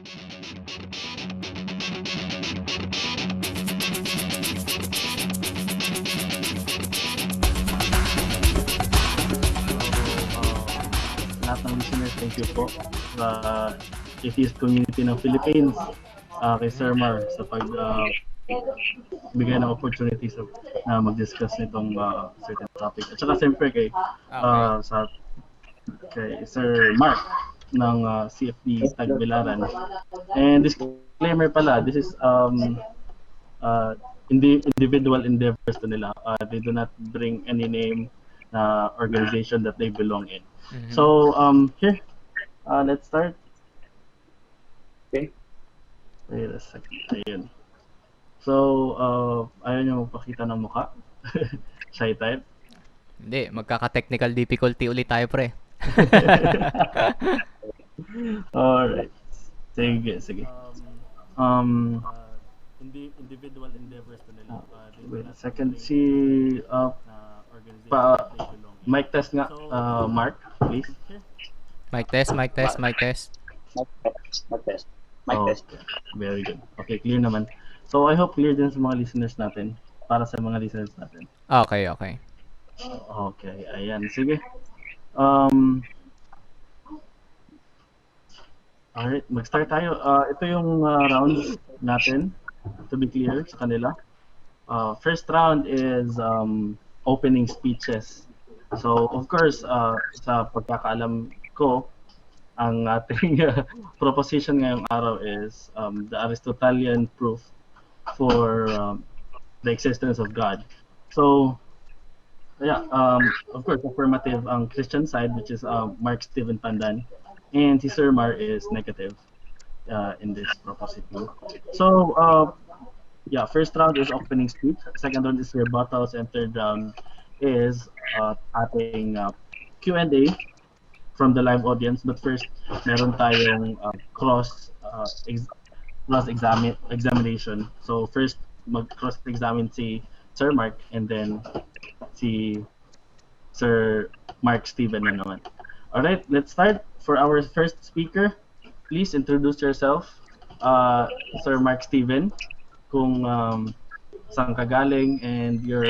Lahat ng listeners, thank you po sa atheist community ng Philippines, kay Sir Mar sa bigay ng opportunity na mag-discuss nitong certain topic. At saka siyempre kay Sir Mark ng CFD Tagbilaran. And disclaimer pala, this is individual endeavors to nila. They do not bring any name na organization that they belong in. Mhm. So here, let's start. Okay. Wait a second. Ayun. So, ayaw nyo magpakita ng mukha? Shy type? Hindi, magkaka-technical difficulty ulit tayo, pre. Alright. Sige. Individual endeavors to nila. Wait a second. Mic test nga. Mark, please. Mic test. Mic test. Okay. Very good. Okay, clear naman. So, I hope clear din sa mga listeners natin. Para sa mga listeners natin. Okay. Okay, ayan. Sige. Alright, mag-start tayo. Ito yung rounds natin, to be clear sa kanila. First round is opening speeches. So, of course, sa pagkakaalam ko, ang ating proposition ngayong araw is the Aristotelian proof for the existence of God. So, yeah, of course, affirmative ang Christian side, which is Mark Steven Pandan, and si Sir Mar is negative in this proposition. So, yeah, first round is opening speech, second round is rebuttals, and third round is ating Q&A from the live audience. But first, meron tayong examination. So first, mag-cross-examine si Sir Mark and then si Sir Mark Steven na naman. Alright, let's start. For our first speaker, please introduce yourself, Sir Mark Steven, kung saan ka galing and your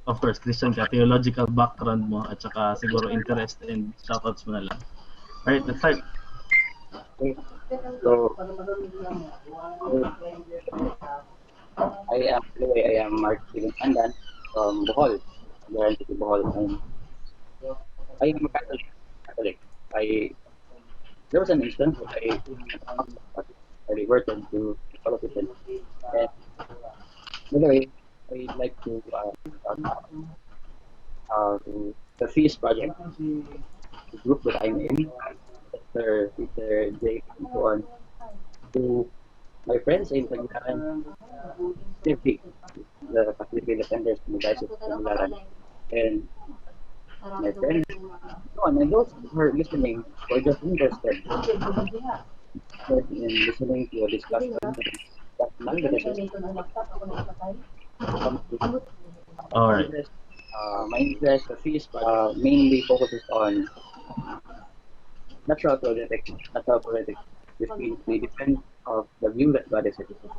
of course, Christian ka, theological background mo, at saka siguro interest and shoutouts mo na lang. Alright, let's start. Okay. So, I am Mark Steven Pandan from Bohol, Garan City, Bohol. I am a Catholic. There was an instance where I reverted to Catholicism. And by the way, I'd like to the Feast Project, the group that I'm in, Peter, Jake, and so on, to my friends in Tagbilaran, CFD, the Facility Defenders in the Diocese of Tagbilaran, and my friends, so on, and those who are listening were just interested in listening to a discussion that nonetheless Alright. my interest, the Feast mainly focuses on natural politics, which means the defense of the view that God is existing.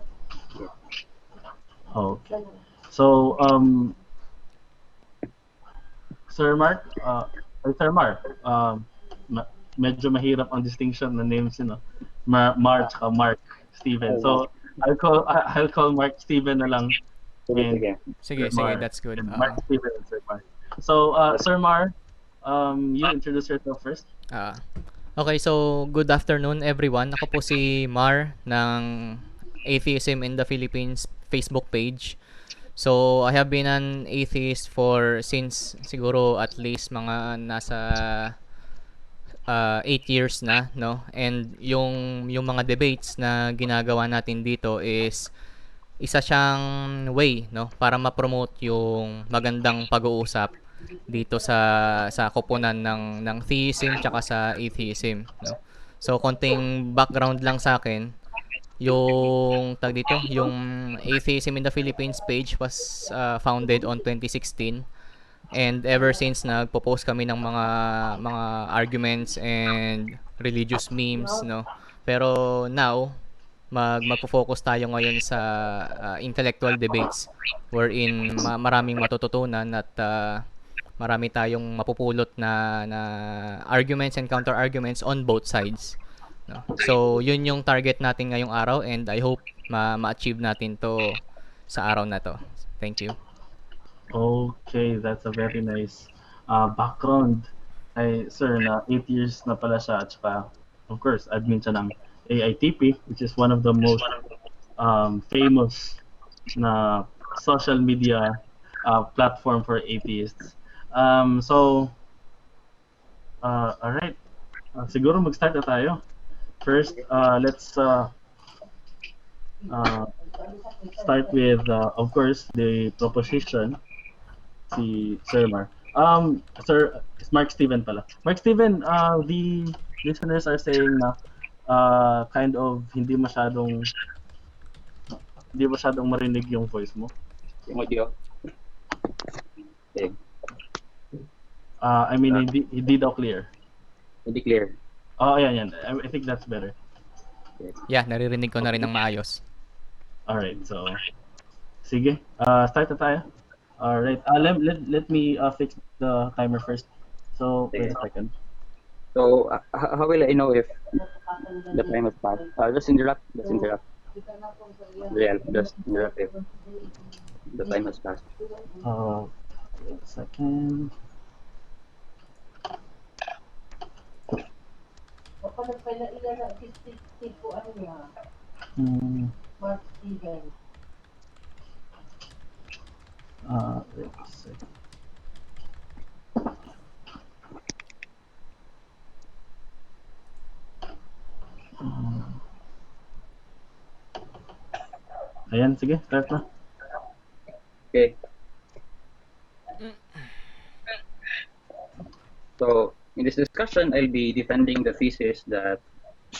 Okay. So, Sir Mark, medyo mahirap ang distinction ng names, Mar at Mark Steven. So, I'll call Mark Steven na lang. And Sige, Mar. that's good. Mark Steven and Sir Mar. So, Sir Mar, you introduce yourself first. Okay, so good afternoon everyone. Ako po si Mar ng Atheism in the Philippines Facebook page. So, I have been an atheist since siguro at least mga nasa 8 years na, no? And yung mga debates na ginagawa natin dito is isa siyang way, no, para ma-promote yung magandang pag-uusap dito sa koponan ng theism tsaka sa atheism, no. So konting background lang sa akin, yung yung Atheism in the Philippines page was founded on 2016, And ever since nagpo-post kami ng mga arguments and religious memes, no. Pero now magfo-focus tayo ngayon sa intellectual debates wherein maraming matututunan at marami tayong mapupulot na arguments and counter arguments on both sides, no. So yun yung target natin ngayong araw, and I hope ma-achieve natin to sa araw na to. Thank you. Okay, that's a very nice background. Ay, sir, na 8 years na pala siya at saka, of course, admin siya ng AITP, which is one of the most famous na social media platform for atheists. Alright, siguro mag-start na tayo. First, let's start with, of course, the proposition. Si Sir Mar. Sir, Mark Steven pala. Mark Steven, the listeners are saying na kind of hindi masyadong marinig yung voice mo. Yung audio. Okay. I mean, hindi daw clear. Hindi clear. Oh, yan. I think that's better. Yeah, naririnig ko na rin ng maayos. Alright, so sige, start na tayo. Alright, let me fix the timer first. So, wait a second. So, how will I know if the time has passed? Just interrupt. Real, just interrupt if the time has passed. Wait a second. Mark Steven. Wait a second. Ayan, sige, start na. Okay. So, in this discussion, I'll be defending the thesis that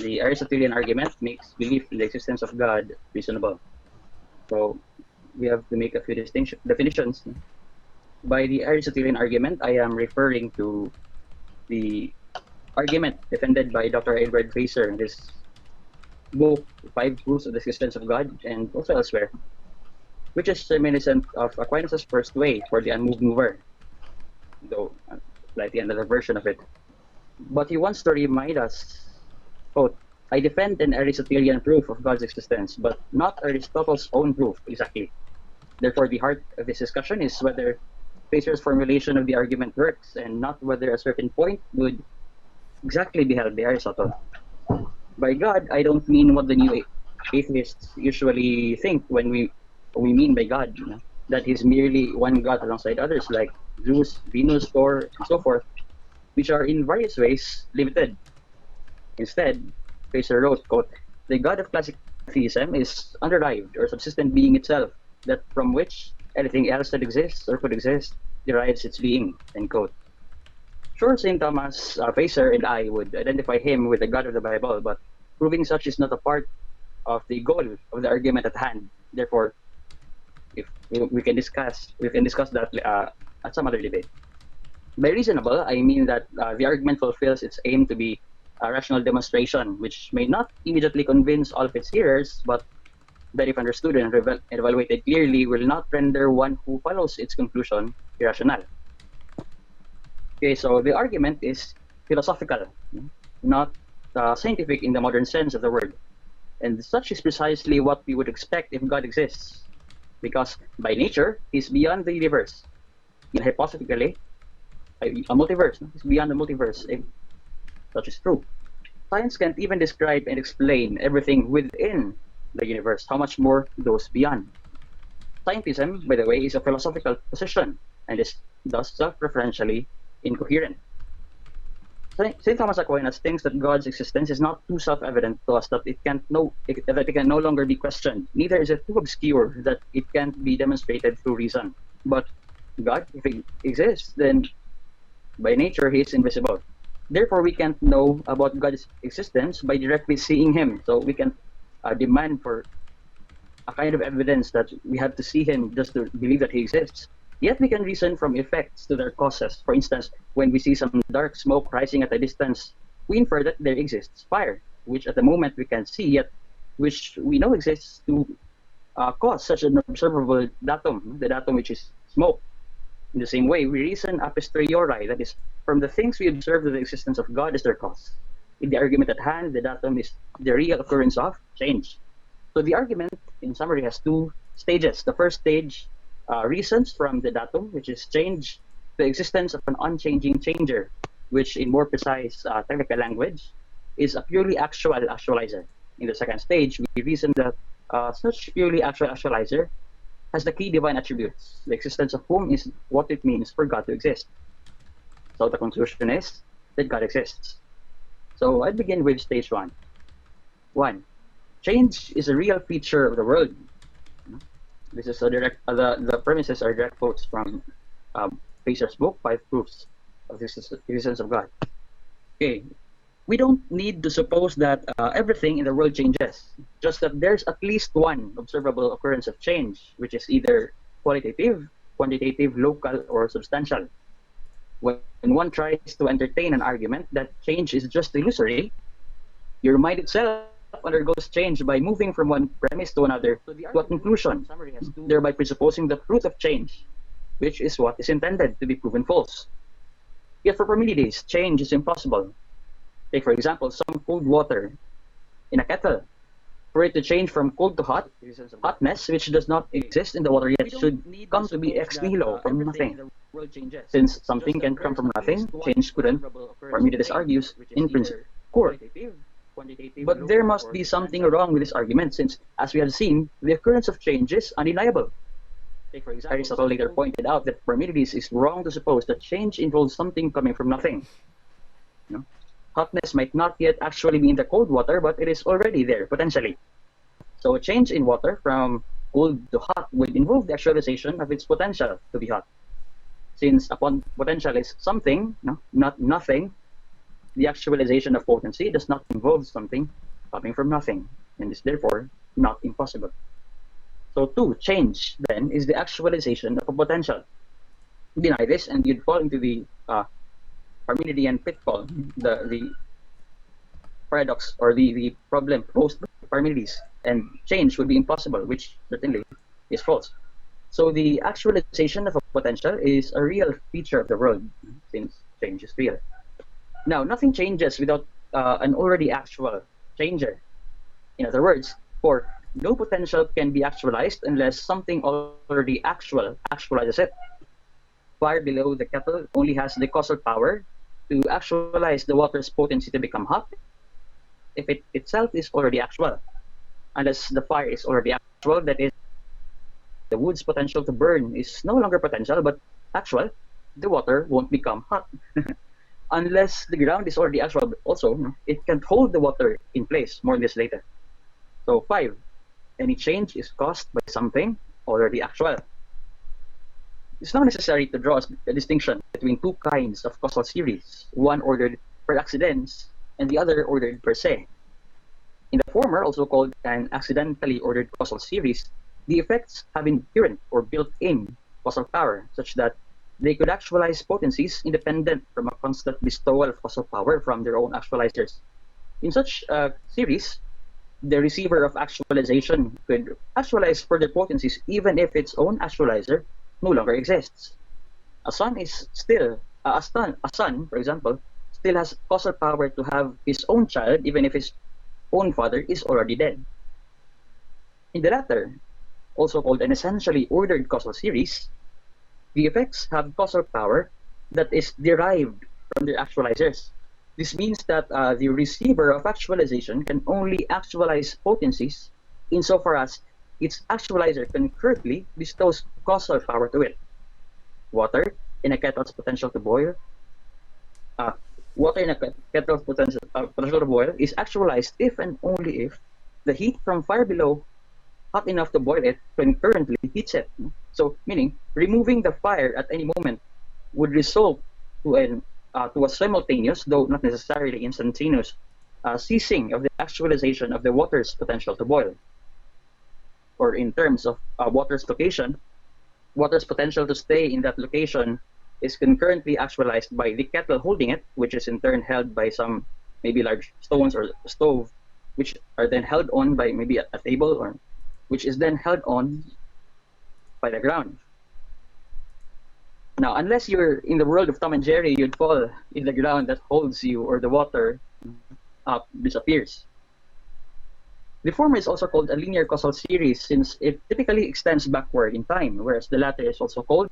the Aristotelian argument makes belief in the existence of God reasonable. So, we have to make a few definitions. By the Aristotelian argument, I am referring to the argument defended by Dr. Edward Fraser in this book, 5 Proofs of the Existence of God, and also elsewhere, which is reminiscent of Aquinas' first way for the unmoved mover, though slightly another version of it. But he wants to remind us, quote, I defend an Aristotelian proof of God's existence, but not Aristotle's own proof exactly. Therefore, the heart of this discussion is whether Fraser's formulation of the argument works, and not whether a certain point would exactly be held by Aristotle. By God, I don't mean what the new atheists usually think when we mean by God, you know, that he's merely one God alongside others like Zeus, Venus, Thor, and so forth, which are in various ways limited. Instead, Fraser wrote, quote, the God of classic theism is underived or subsistent being itself, that from which anything else that exists or could exist derives its being, end quote. Sure, St. Thomas, Fraser, and I would identify him with the God of the Bible, but proving such is not a part of the goal of the argument at hand. Therefore, if we can discuss that at some other debate. By reasonable, I mean that the argument fulfills its aim to be a rational demonstration, which may not immediately convince all of its hearers, but that if understood and evaluated clearly, will not render one who follows its conclusion irrational. Okay, so the argument is philosophical, not scientific in the modern sense of the word. And such is precisely what we would expect if God exists, because by nature, he's beyond the universe. And hypothetically, a multiverse, he's beyond the multiverse, if such is true. Science can't even describe and explain everything within the universe, how much more those beyond. Scientism, by the way, is a philosophical position, and is thus self-referentially incoherent. St. Thomas Aquinas thinks that God's existence is not too self-evident to us that it can no longer be questioned. Neither is it too obscure that it can't be demonstrated through reason. But God, if he exists, then by nature he is invisible. Therefore, we can't know about God's existence by directly seeing him. So we can demand for a kind of evidence that we have to see him just to believe that he exists. Yet we can reason from effects to their causes. For instance, when we see some dark smoke rising at a distance, we infer that there exists fire, which at the moment we can see, yet which we know exists to cause such an observable datum, the datum which is smoke. In the same way, we reason a posteriori, that is, from the things we observe that the existence of God is their cause. In the argument at hand, the datum is the real occurrence of change. So the argument, in summary, has two stages. The first stage reasons from the datum, which is change, the existence of an unchanging changer, which in more precise technical language is a purely actual actualizer. In the second stage, we reason that such purely actual actualizer has the key divine attributes, the existence of whom is what it means for God to exist. So the conclusion is that God exists. So I begin with stage one. One, change is a real feature of the world. This is a direct. The premises are direct quotes from Fraser's book, Five Proofs of the Existence of God. Okay, we don't need to suppose that everything in the world changes. Just that there's at least one observable occurrence of change, which is either qualitative, quantitative, local, or substantial. When one tries to entertain an argument that change is just illusory, your mind itself undergoes change by moving from one premise to another to a conclusion, thereby presupposing the truth of change, which is what is intended to be proven false. Yet for Parmenides, change is impossible. Take, for example, some cold water in a kettle. For it to change from cold to hot, hotness, which does not exist in the water yet, should come to be ex nihilo, from nothing. Since something can come from nothing, change couldn't, Parmenides argues, in principle, occur. But there must be something wrong with this argument, since, as we have seen, the occurrence of change is undeniable. Aristotle later pointed out that Parmenides is wrong to suppose that change involves something coming from nothing. Hotness might not yet actually be in the cold water, but it is already there, potentially. So a change in water from cold to hot would involve the actualization of its potential to be hot. Since upon potential is something, not nothing, the actualization of potency does not involve something coming from nothing, and is therefore not impossible. So two, change, then, is the actualization of a potential. Deny this, and you'd fall into the Parmenidean pitfall, the paradox, or the problem posed by Parmenides, and change would be impossible, which certainly is false. So the actualization of a potential is a real feature of the world, since change is real. Now, nothing changes without an already actual changer. In other words, for no potential can be actualized unless something already actualizes it. Fire below the kettle only has the causal power to actualize the water's potency to become hot if it itself is already actual. Unless the fire is already actual, that is, the wood's potential to burn is no longer potential but actual, the water won't become hot. Unless the ground is already actual, also, it can hold the water in place. More on this later. So 5, any change is caused by something already actual. It's not necessary to draw a distinction between two kinds of causal series, one ordered per accidens and the other ordered per se. In the former, also called an accidentally ordered causal series, the effects have inherent or built-in causal power, such that they could actualize potencies independent from a constant bestowal of causal power from their own actualizers. In such a series, the receiver of actualization could actualize further potencies even if its own actualizer no longer exists. A son, for example, still has causal power to have his own child even if his own father is already dead. In the latter, also called an essentially ordered causal series, the effects have causal power that is derived from their actualizers. This means that the receiver of actualization can only actualize potencies insofar as its actualizer concurrently bestows causal power to it. Water in a kettle's potential to boil to boil is actualized if and only if the heat from fire below, hot enough to boil it, concurrently heats it. So, meaning removing the fire at any moment would result to a simultaneous, though not necessarily instantaneous, ceasing of the actualization of the water's potential to boil. Or in terms of water's location, water's potential to stay in that location is concurrently actualized by the kettle holding it, which is in turn held by some maybe large stones or stove, which are then held on by maybe a table, or which is then held on by the ground. Now, unless you're in the world of Tom and Jerry, you'd fall if the ground that holds you or the water up disappears. The former is also called a linear causal series since it typically extends backward in time, whereas the latter is also called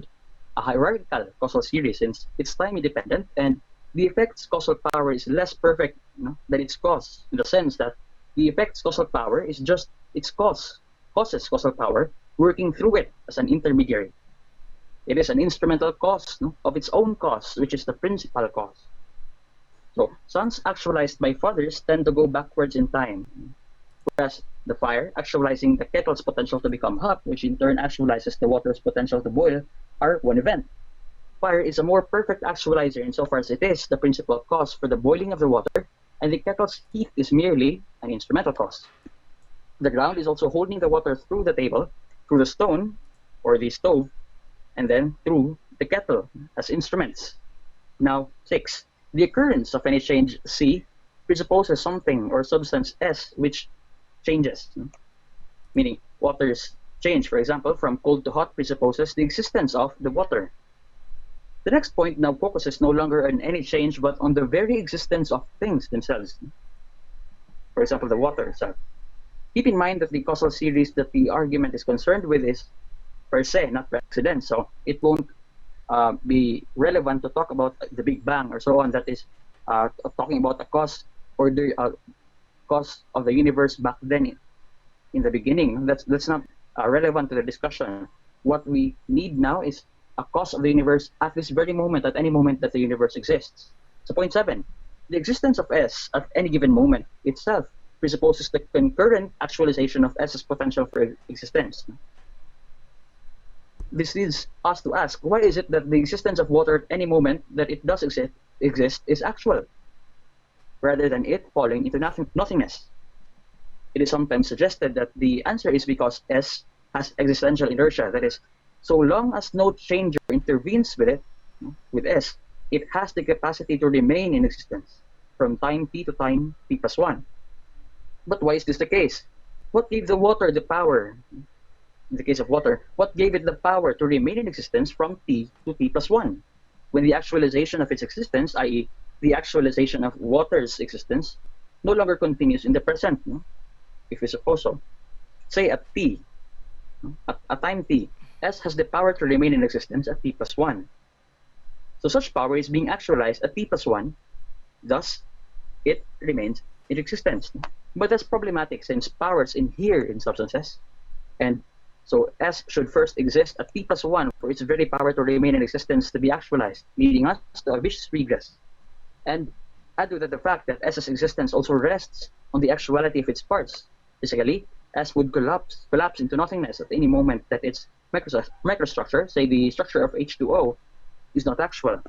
a hierarchical causal series since it's time independent and the effect's causal power is less perfect than its cause, in the sense that the effect's causal power is just its cause's causal power working through it as an intermediary. It is an instrumental cause of its own cause, which is the principal cause. So sons actualized by fathers tend to go backwards in time, whereas the fire actualizing the kettle's potential to become hot, which in turn actualizes the water's potential to boil, are one event. Fire is a more perfect actualizer insofar as it is the principal cause for the boiling of the water, and the kettle's heat is merely an instrumental cause. The ground is also holding the water through the table, through the stone or the stove, and then through the kettle as instruments. Now, 6. The occurrence of any change C presupposes something or substance S which changes, meaning water's change, for example, from cold to hot presupposes the existence of the water. The next point now focuses no longer on any change but on the very existence of things themselves. For example, the water itself. Keep in mind that the causal series that the argument is concerned with is per se, not per accident, so it won't be relevant to talk about the Big Bang or so on. That is talking about the cause or the cause of the universe back then in the beginning. That's not relevant to the discussion. What we need now is a cause of the universe at this very moment, at any moment that the universe exists. So point 7, the existence of S at any given moment itself presupposes the concurrent actualization of S's potential for existence. This leads us to ask, why is it that the existence of water at any moment that it does exist is actual, rather than it falling into nothingness? It is sometimes suggested that the answer is because S has existential inertia, that is, so long as no changer intervenes with it, with S, it has the capacity to remain in existence from time t to time t plus 1. But why is this the case? What gave the water the power? In the case of water, what gave it the power to remain in existence from t to t plus 1? When the actualization of its existence, i.e. the actualization of water's existence, no longer continues in the present, if we suppose so. Say at t, at time t, S has the power to remain in existence at t plus 1. So such power is being actualized at t plus 1, thus it remains in existence. But that's problematic since powers inhere in substances, and so S should first exist at t plus 1 for its very power to remain in existence to be actualized, leading us to a vicious regress. And add to that the fact that S's existence also rests on the actuality of its parts. Physically, S would collapse into nothingness at any moment that its microstructure, say the structure of H2O, is not actual.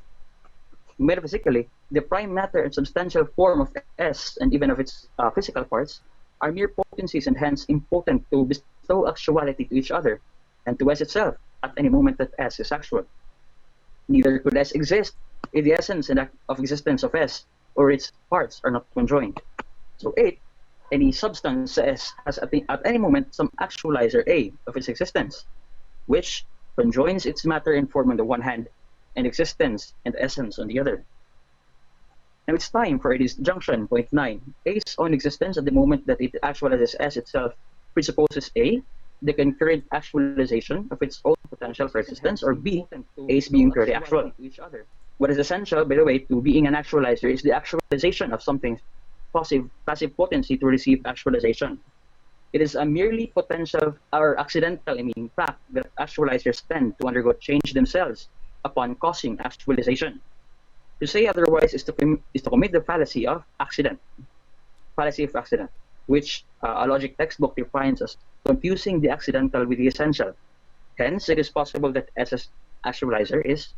Metaphysically, the prime matter and substantial form of S and even of its physical parts are mere potencies and hence impotent to bestow actuality to each other and to S itself at any moment that S is actual. Neither could S exist if the essence and of existence of S or its parts are not conjoined. So 8, any substance S has at any moment some actualizer A of its existence, which conjoins its matter and form on the one hand and existence and essence on the other. Now it's time for a disjunction, point 9. A's own existence at the moment that it actualizes S itself presupposes A, the concurrent actualization of its own potential for existence, or B, A's being purely actual. What is essential, by the way, to being an actualizer is the actualization of something's passive potency to receive actualization. It is a merely potential or accidental fact that actualizers tend to undergo change themselves upon causing actualization. To say otherwise is to commit the fallacy of accident, which a logic textbook defines as confusing the accidental with the essential. Hence, it is possible that S's actualizer is,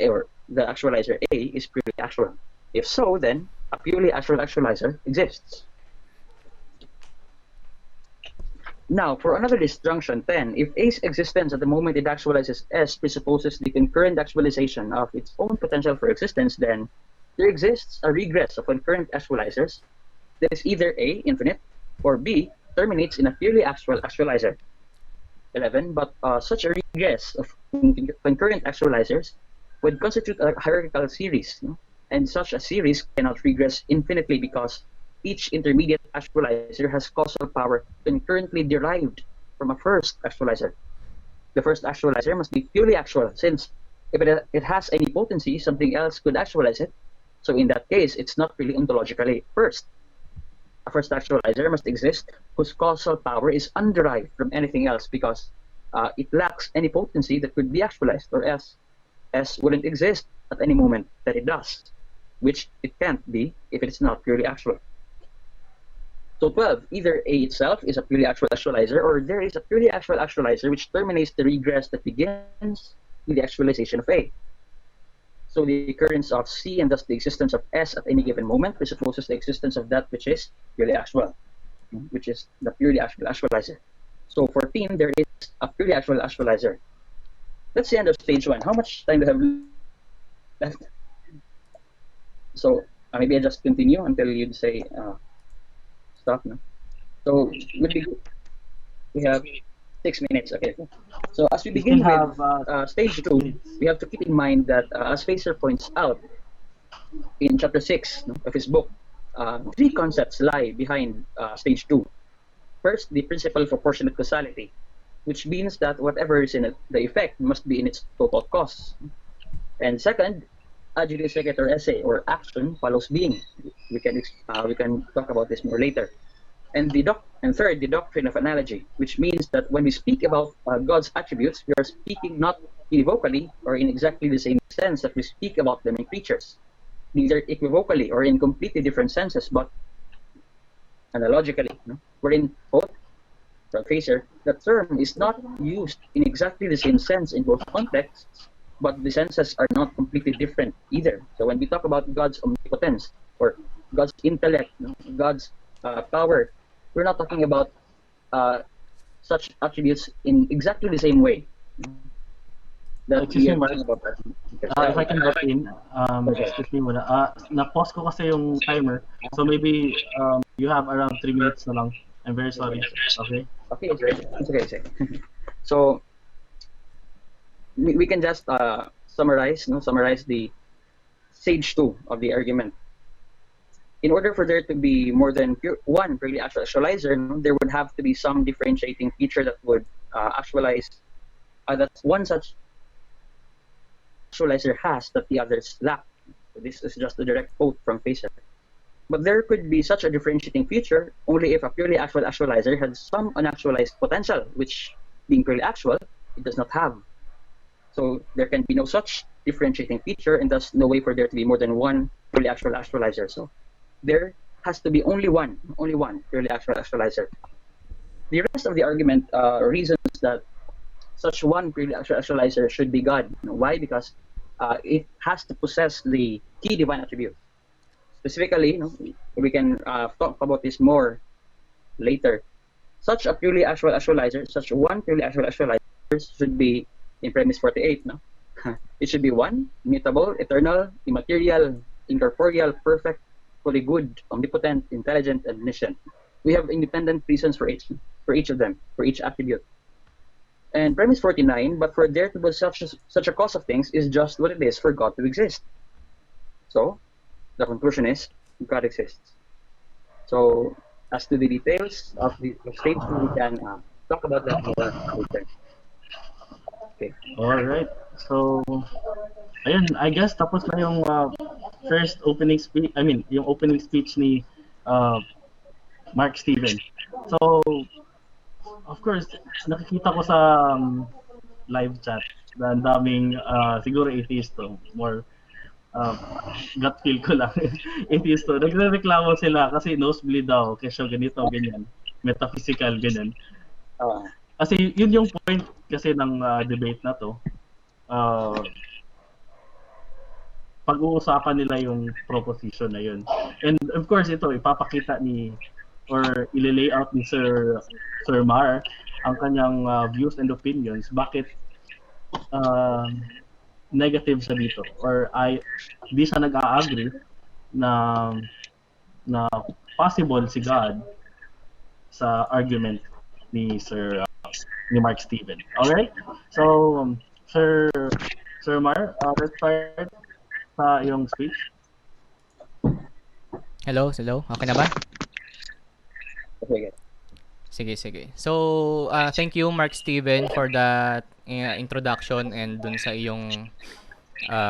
or the actualizer A is purely actual. If so, then a purely actual actualizer exists. Now, for another disjunction, 10, if A's existence at the moment it actualizes S presupposes the concurrent actualization of its own potential for existence, then there exists a regress of concurrent actualizers that is either A, infinite, or B, terminates in a purely actual actualizer. 11, but such a regress of concurrent actualizers would constitute a hierarchical series, no? And such a series cannot regress infinitely because each intermediate actualizer has causal power concurrently derived from a first actualizer. The first actualizer must be purely actual, since if it has any potency, something else could actualize it. So in that case, it's not really ontologically first. A first actualizer must exist whose causal power is underived from anything else because it lacks any potency that could be actualized, or else S wouldn't exist at any moment that it does, which it can't be if it's not purely actual. So 12, either A itself is a purely actual actualizer, or there is a purely actual actualizer which terminates the regress that begins with the actualization of A. So the occurrence of C and thus the existence of S at any given moment presupposes the existence of that which is purely actual, which is the purely actual actualizer. So 14, there is a purely actual actualizer. Let's say under stage 1. How much time do we have left? So maybe I just continue until you'd say stop. No? So we have 6 minutes. Okay. So as we We begin still with have stage 2, we have to keep in mind that as Facer points out in chapter 6 of his book, 3 concepts lie behind stage 2. First, the principle of proportionate causality, which means that whatever is in it, the effect must be in its total cause. And second, adjective sequitur esse, or action follows being. We can talk about this more later. And third, the doctrine of analogy, which means that when we speak about God's attributes, we are speaking not univocally or in exactly the same sense that we speak about them in creatures, neither equivocally or in completely different senses, but analogically, wherein both from Facer, the term is not used in exactly the same sense in both contexts, but the senses are not completely different either. So when we talk about God's omnipotence or God's intellect, God's power, we're not talking about such attributes in exactly the same way. Excuse me, Mark. About that. If I can butt in, excuse me muna. Na-pause ko kasi yung timer. So maybe you have around 3 minutes na lang. I'm very sorry. Okay? Okay, it's okay. So we can just summarize the stage 2 of the argument. In order for there to be more than one purely actual actualizer, there would have to be some differentiating feature that would actualize that one such actualizer has that the others lack. So this is just a direct quote from Facer. But there could be such a differentiating feature only if a purely actual actualizer had some unactualized potential, which, being purely actual, it does not have. So there can be no such differentiating feature, and thus no way for there to be more than one purely actual actualizer. So there has to be only one purely actual actualizer. The rest of the argument reasons that such one purely actual actualizer should be God. Why? Because it has to possess the key divine attribute. Specifically, we can talk about this more later. Such a purely actual actualizer, such one purely actual actualizer should be in premise 48. It should be one, immutable, eternal, immaterial, incorporeal, perfect, fully good, omnipotent, intelligent, and omniscient. We have independent reasons for each of them, for each attribute. And premise 49, but for there to be such a cause of things is just what it is for God to exist. So the conclusion is God exists. So as to the details of the stage, we can talk about that more later. Okay. Alright. So, ayun, I guess tapos na yung first opening speech, yung opening speech ni Mark Steven. So, of course, nakikita ko sa live chat na ang daming siguro atheist to, more gut feel ko lang. Atheist to. Nagre-reklamo sila kasi nosebleed daw, kesyo ganito, ganyan. Metaphysical, ganyan. Kasi yun yung point kasi ng debate na to. Pag-uusapan nila yung proposition na yun. And of course ito ipapakita ni or ililay out ni Sir Mar ang kanyang views and opinions, bakit uh, negative siya dito or di siya nag-a-agree na na possible si God sa argument ni Mark Steven. Alright? So, Sir Mar, let's start sa iyong speech. Hello? Okay na ba? Okay. Sige. So, thank you Mark Steven for that introduction and dun sa iyong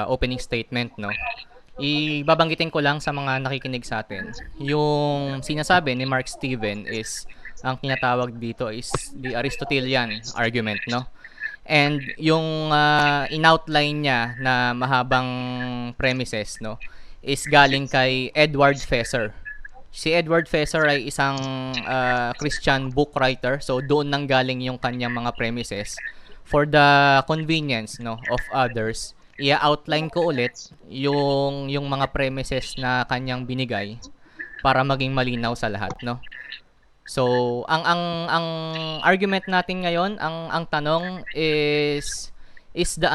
opening statement, no. Ibabanggitin ko lang sa mga nakikinig sa atin. Yung sinasabi ni Mark Steven is ang tinatawag dito is the Aristotelian argument, no. And yung in-outline niya na mahabang premises, no, is galing kay Edward Fesser. Si Edward Fesser ay isang Christian book writer. So doon nang galing yung kanyang mga premises. For the convenience, no, of others, i-outline ko ulit yung mga premises na kanyang binigay para maging malinaw sa lahat, no. So, ang argument natin ngayon, ang tanong is the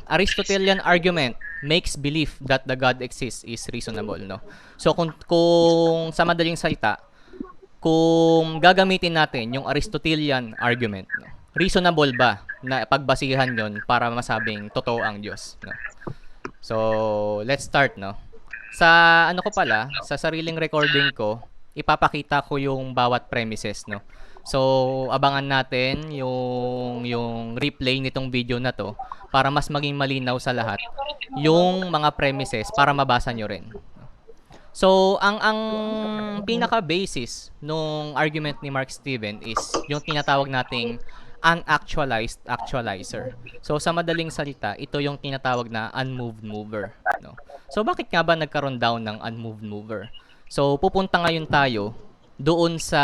Aristotelian argument makes belief that the God exists is reasonable, no. So kung sa madaling salita, kung gagamitin natin yung Aristotelian argument, no, reasonable ba na pagbasihan yon para masabing totoo ang Diyos, no. So let's start, no. Sa sa sariling recording ko, ipapakita ko yung bawat premises, no. So abangan natin yung replay nitong video na to para mas maging malinaw sa lahat yung mga premises para mabasa nyo rin. So ang pinaka-basis nung argument ni Mark Steven is yung tinatawag nating unactualized actualizer. So sa madaling salita, ito yung tinatawag na unmoved mover, no. So bakit nga ba nagkaroon down ng unmoved mover? So pupunta ngayon tayo doon sa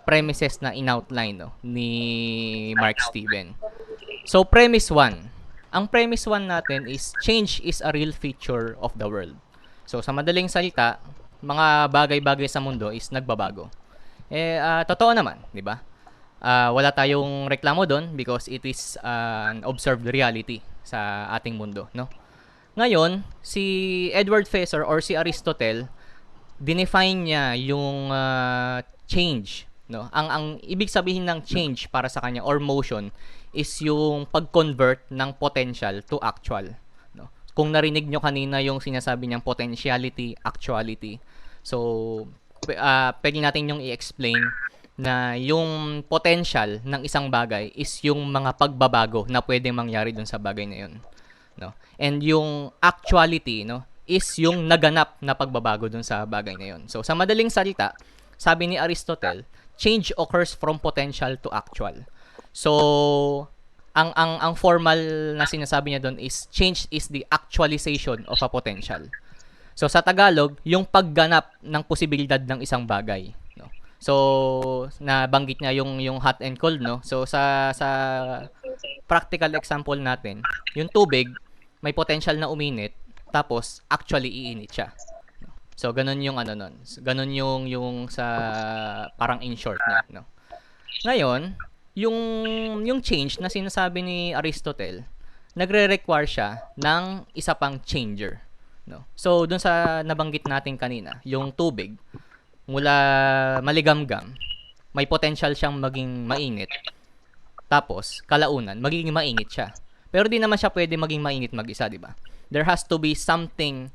premises na in-outline, no, ni Mark Steven. So premise 1. Ang premise 1 natin is change is a real feature of the world. So sa madaling salita, mga bagay-bagay sa mundo is nagbabago. Totoo naman, 'di ba? Wala tayong reklamo doon because it is an observed reality sa ating mundo, no? Ngayon, si Edward Fesser or si Aristotle, dinefine niya yung change, no. Ang ibig sabihin ng change para sa kanya or motion is yung pag-convert ng potential to actual, no. Kung narinig nyo kanina yung sinasabi niyang potentiality, actuality. So pwede natin yung i-explain na yung potential ng isang bagay is yung mga pagbabago na pwedeng mangyari dun sa bagay na yun, no. And yung actuality, no, is yung naganap na pagbabago dun sa bagay na yun. So sa madaling salita, sabi ni Aristotle, change occurs from potential to actual. So ang formal na sinasabi niya doon is change is the actualization of a potential. So sa Tagalog, yung pagganap ng posibilidad ng isang bagay, no. So nabanggit niya yung hot and cold, no. So sa practical example natin, yung tubig may potential na uminit tapos actually iinit siya. So ganun yung nun. Ganun yung sa parang in short na, no. Ngayon, yung change na sinasabi ni Aristotle, nagre-require siya ng isa pang changer, no. So dun sa nabanggit natin kanina, yung tubig mula maligamgam, may potential siyang maging mainit. Tapos kalaunan, magiging mainit siya. Pero di naman siya pwede maging mainit mag-isa, di ba? There has to be something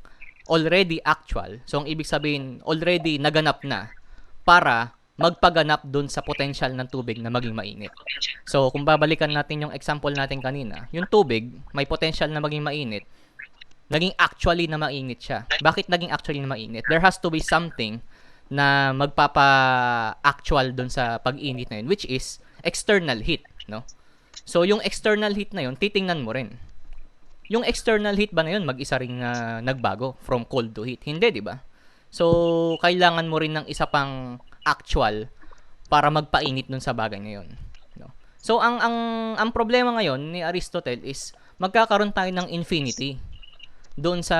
already actual. So ang ibig sabihin, already naganap na para magpaganap dun sa potential ng tubig na maging mainit. So kung babalikan natin yung example natin kanina, yung tubig may potential na maging mainit, naging actually na mainit siya. Bakit naging actually na mainit? There has to be something na magpapa-actual dun sa pag-init na yun, which is external heat, no? So yung external heat na yun, titingnan mo rin. Yung external heat ba na yun, mag-isa ring nagbago from cold to heat? Hindi, di ba? So, kailangan mo rin ng isa pang actual para magpainit dun sa bagay na yun, no? So, ang problema ngayon ni Aristotle is magkakaroon tayo ng infinity doon sa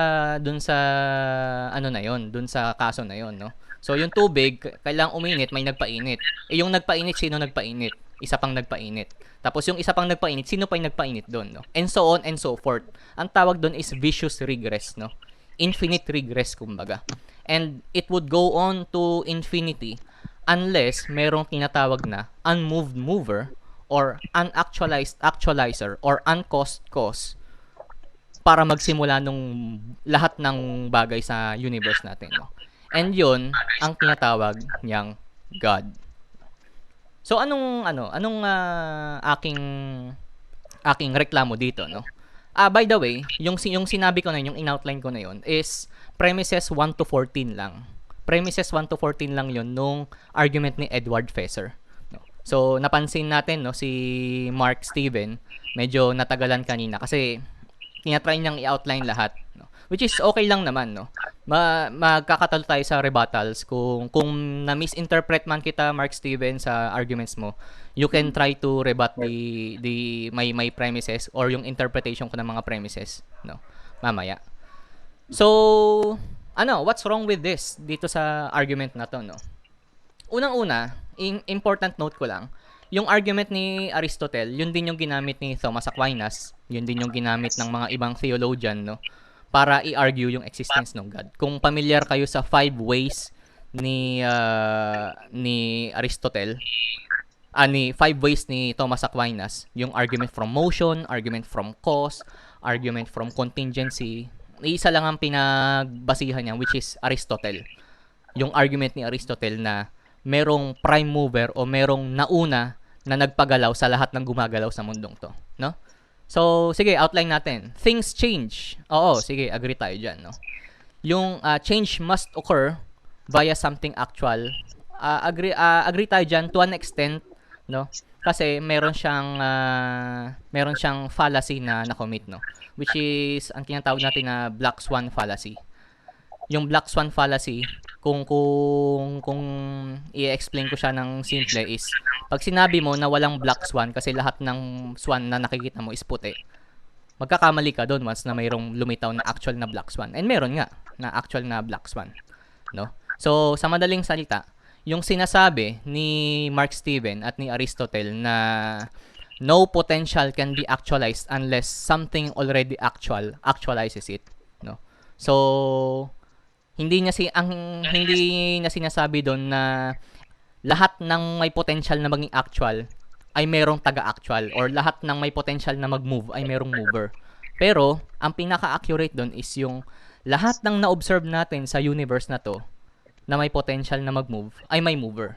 ano na yon, doon sa kaso na yon, no? So, yung tubig, kailangang uminit, may nagpainit. Yung nagpainit, sino nagpainit? Isa pang nagpainit. Tapos, yung isa pang nagpainit, sino pa yung nagpainit doon, no? And so on and so forth. Ang tawag doon is vicious regress, no? Infinite regress, kumbaga. And it would go on to infinity unless merong tinatawag na unmoved mover or unactualized actualizer or uncaused cause para magsimula nung lahat ng bagay sa universe natin, no? And yun ang tinatawag niyang God. So anong aking reklamo dito, no? By the way, yung sinabi ko na yung in-outline ko na yun is premises 1 to 14 lang. Premises 1 to 14 lang yun nung argument ni Edward Fesser. No? So napansin natin, no, si Mark Steven medyo natagalan kanina kasi tinatry niyang i-outline lahat, no? Which is okay lang naman, no? Magkakatalo tayo sa rebuttals kung na-misinterpret man kita, Mark Steven, sa arguments mo, you can try to rebut my premises or yung interpretation ko ng mga premises, no? Mamaya. So, what's wrong with this dito sa argument na to, no? Unang-una, important note ko lang, yung argument ni Aristotle, yun din yung ginamit ni Thomas Aquinas, yun din yung ginamit ng mga ibang theologian, no, para i-argue yung existence ng God. Kung familiar kayo sa 5 ways ni Aristotle, ni 5 ways ni Thomas Aquinas, yung argument from motion, argument from cause, argument from contingency, isa lang ang pinagbasihan niya, which is Aristotle. Yung argument ni Aristotle na merong prime mover o merong nauna na nagpagalaw sa lahat ng gumagalaw sa mundong to, no? So, sige, outline natin. Things change. Oo, sige, agree tayo dyan, no? Yung change must occur via something actual. Agree tayo dyan to an extent, no? Kasi meron siyang fallacy na na-commit, no? Which is ang tinatawag natin na black swan fallacy. Yung black swan fallacy, kung i-explain ko siya ng simple is, pag sinabi mo na walang black swan kasi lahat ng swan na nakikita mo is puti, magkakamali ka doon once na mayroong lumitaw na actual na black swan. And meron nga na actual na black swan, no? So, sa madaling salita, yung sinasabi ni Mark Steven at ni Aristotle na no potential can be actualized unless something already actualizes it, no? So, hindi niya sinasabi doon na lahat ng may potential na maging actual ay merong taga-actual or lahat ng may potential na mag-move ay merong mover. Pero ang pinaka-accurate doon is yung lahat ng na-observe natin sa universe na to na may potential na mag-move ay may mover,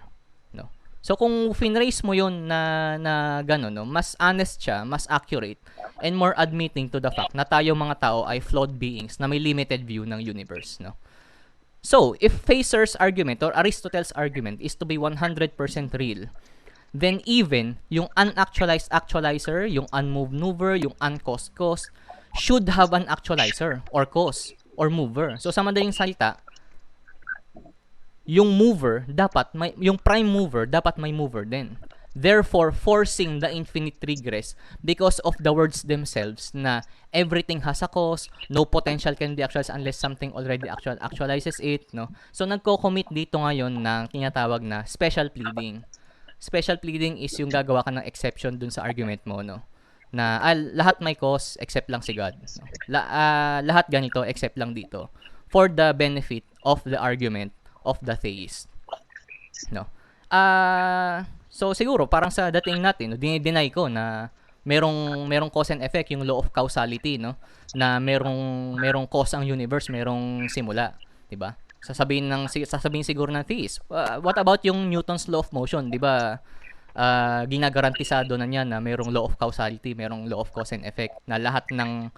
no? So kung finraise mo yun na gano'n, no, mas honest siya, mas accurate, and more admitting to the fact na tayo mga tao ay flawed beings na may limited view ng universe, no? So, if Fesser's argument or Aristotle's argument is to be 100% real, then even yung unactualized actualizer, yung unmoved mover, yung uncaused cause, should have an actualizer or cause or mover. So, sa madaling salita, yung prime mover dapat may mover din. Therefore, forcing the infinite regress because of the words themselves na everything has a cause, no potential can be actualized unless something already actualizes it, no? So, nagko-commit dito ngayon ng tinatawag na special pleading. Special pleading is yung gagawa ka ng exception dun sa argument mo, no? Na lahat may cause except lang si God, no? Lahat ganito except lang dito for the benefit of the argument of the theist, no? So siguro parang sa dating natin, no, dinideny ko na merong cause and effect, yung law of causality, no, na merong cause ang universe, merong simula, 'di ba? Sasabihin siguro ng theist, what about yung Newton's law of motion, 'di ba? Ginagarantisado na niya na merong law of causality, merong law of cause and effect, na lahat ng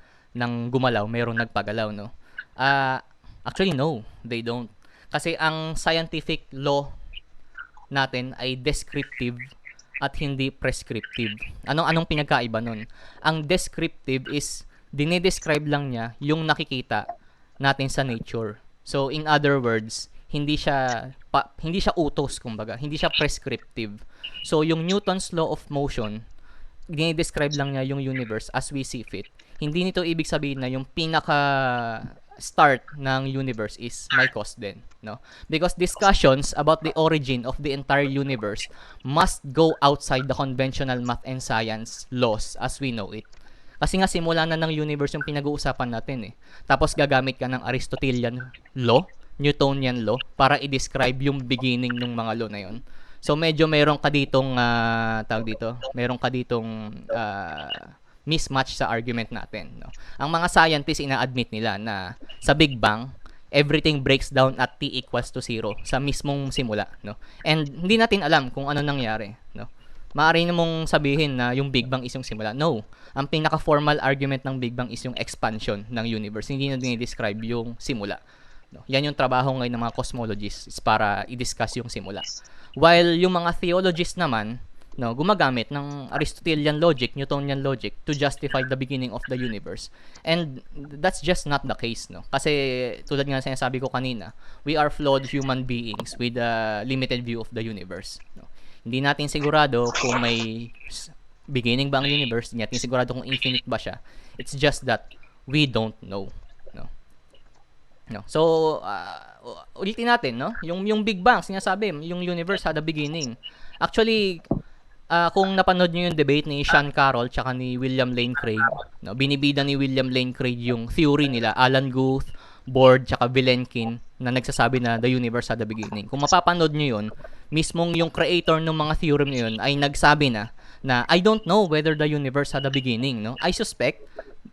gumalaw merong nagpagalaw, no? Actually no, they don't. Kasi ang scientific law natin ay descriptive at hindi prescriptive. Anong pinagkaiba nun? Ang descriptive is dinidescribe lang niya yung nakikita natin sa nature. So in other words, hindi siya utos, kumbaga, hindi siya prescriptive. So yung Newton's law of motion, dinidescribe lang niya yung universe as we see fit. Hindi nito ibig sabihin na yung start ng universe is may cause din, no? Because discussions about the origin of the entire universe must go outside the conventional math and science laws as we know it. Kasi nga simula na ng universe yung pinag-uusapan natin eh. Tapos gagamit ka ng Aristotelian law, Newtonian law para i-describe yung beginning ng mga law na yon. So medyo meron ka ditong meron ka ditong mismatch sa argument natin, no. Ang mga scientists ina-admit nila na sa Big Bang everything breaks down at t equals to 0 sa mismong simula, no. And hindi natin alam kung ano nangyari, no. Maaari namong sabihin na yung Big Bang is yung simula. No. Ang pinaka-formal argument ng Big Bang is yung expansion ng universe. Hindi na dinidescribe yung simula. No? Yan yung trabaho ngayon ng mga cosmologists is para i-discuss yung simula. While yung mga theologists naman, no, gumagamit ng Aristotelian logic, Newtonian logic to justify the beginning of the universe. And that's just not the case, no. Kasi tulad nga sinasabi ko kanina, we are flawed human beings with a limited view of the universe, no. Hindi natin sigurado kung may beginning ba ang universe, hindi natin sigurado kung infinite ba siya. It's just that we don't know, no. No. So, ulitin natin, no? Yung Big Bang, sinasabi, yung universe had a beginning. Actually, kung napanood niyo yung debate ni Sean Carroll tsaka ni William Lane Craig, no, binibida ni William Lane Craig yung theory nila, Alan Guth, Board tsaka Vilenkin, na nagsasabi na the universe had a beginning. Kung mapapanood niyo yun, mismong yung creator ng mga theorem na yun ay nagsabi na I don't know whether the universe had a beginning, no. I suspect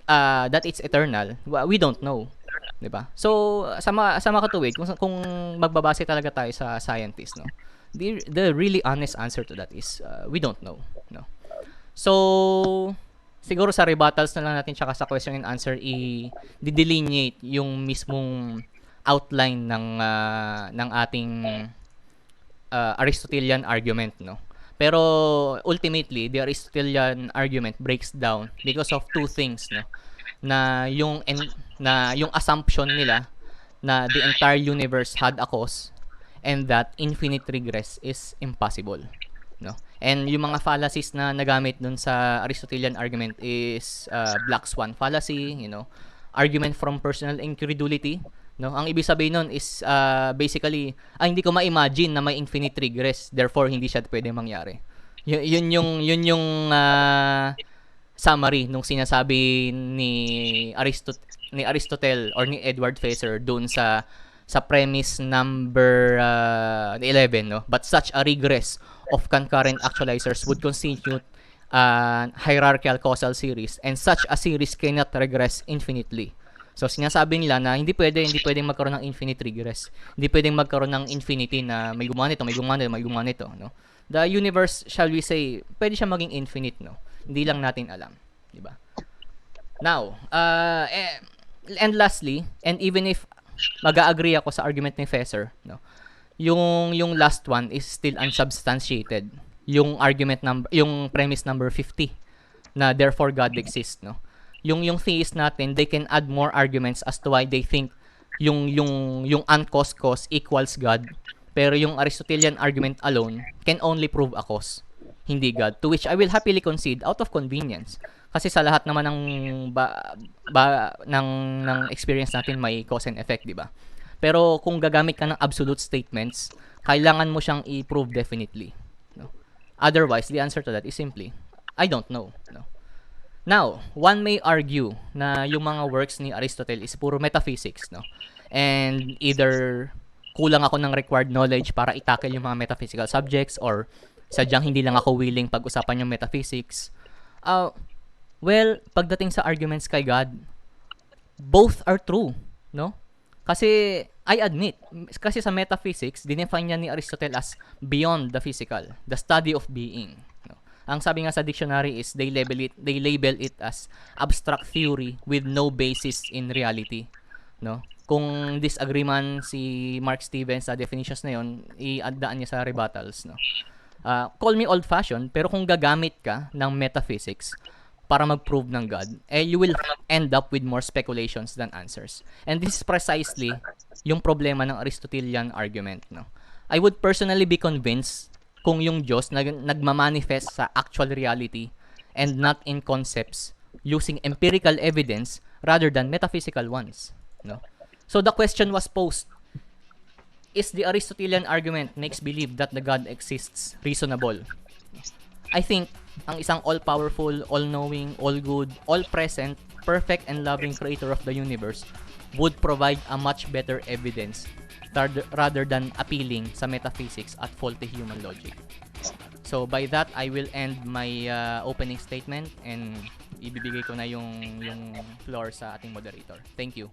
that it's eternal. We don't know. 'Di ba? So sa mga katuwid, kung magbabase talaga tayo sa scientists, no. The really honest answer to that is we don't know, no. So siguro sa rebuttals na lang natin tsaka sa question and answer i-delineate yung mismong outline ng ating Aristotelian argument, no. Pero ultimately, the Aristotelian argument breaks down because of two things, no. Na yung assumption nila na the entire universe had a cause and that infinite regress is impossible, no. And yung mga fallacies na nagamit dun sa Aristotelian argument is black swan fallacy, you know, argument from personal incredulity, no. Ang ibig sabihin nun is basically hindi ko ma-imagine na may infinite regress, therefore hindi siya pwedeng mangyari. Yun yung summary nung sinasabi ni Aristotle or ni Edward Fesser doon sa premise number 11, no. But such a regress of concurrent actualizers would constitute hierarchical causal series, and such a series cannot regress infinitely. So sinasabi nila na hindi pwedeng magkaroon ng infinite regress. Hindi pwedeng magkaroon ng infinity na may gumawa nito, no. The universe, shall we say, pwede siya maging infinite, no. Hindi lang natin alam, di ba? Now, and lastly, and even if mag-agree ako sa argument ni Fesser, no, yung last one is still unsubstantiated. Yung premise number 50 na therefore God exists, no. Yung theist natin, they can add more arguments as to why they think yung uncaused cause equals God. Pero yung Aristotelian argument alone can only prove a cause, hindi God. To which I will happily concede out of convenience. Kasi sa lahat naman ng experience natin may cause and effect, di ba? Pero kung gagamit ka ng absolute statements, kailangan mo siyang i-prove definitely, no? Otherwise, the answer to that is simply, I don't know, no? Now, one may argue na yung mga works ni Aristotle is puro metaphysics, no? And either kulang ako ng required knowledge para i-tackle yung mga metaphysical subjects, or sadyang hindi lang ako willing pag-usapan yung metaphysics. Well, pagdating sa arguments kay God, both are true, no? Kasi I admit, kasi sa metaphysics, dinefine niya ni Aristotle as beyond the physical, the study of being, no? Ang sabi nga sa dictionary is they label it as abstract theory with no basis in reality, no? Kung disagree man si Mark Stevens sa definitions na yon, i-addaan niya sa rebuttals, no. Call me old-fashioned, pero kung gagamit ka ng metaphysics para mag-prove ng God, you will end up with more speculations than answers. And this is precisely yung problema ng Aristotelian argument, no. I would personally be convinced kung yung Diyos nagmamanifest sa actual reality and not in concepts using empirical evidence rather than metaphysical ones, no. So the question was posed, is the Aristotelian argument makes believe that the God exists reasonable? I think ang isang all-powerful, all-knowing, all-good, all-present, perfect and loving creator of the universe would provide a much better evidence rather than appealing sa metaphysics at faulty human logic. So by that, I will end my opening statement and ibibigay ko na yung floor sa ating moderator. Thank you.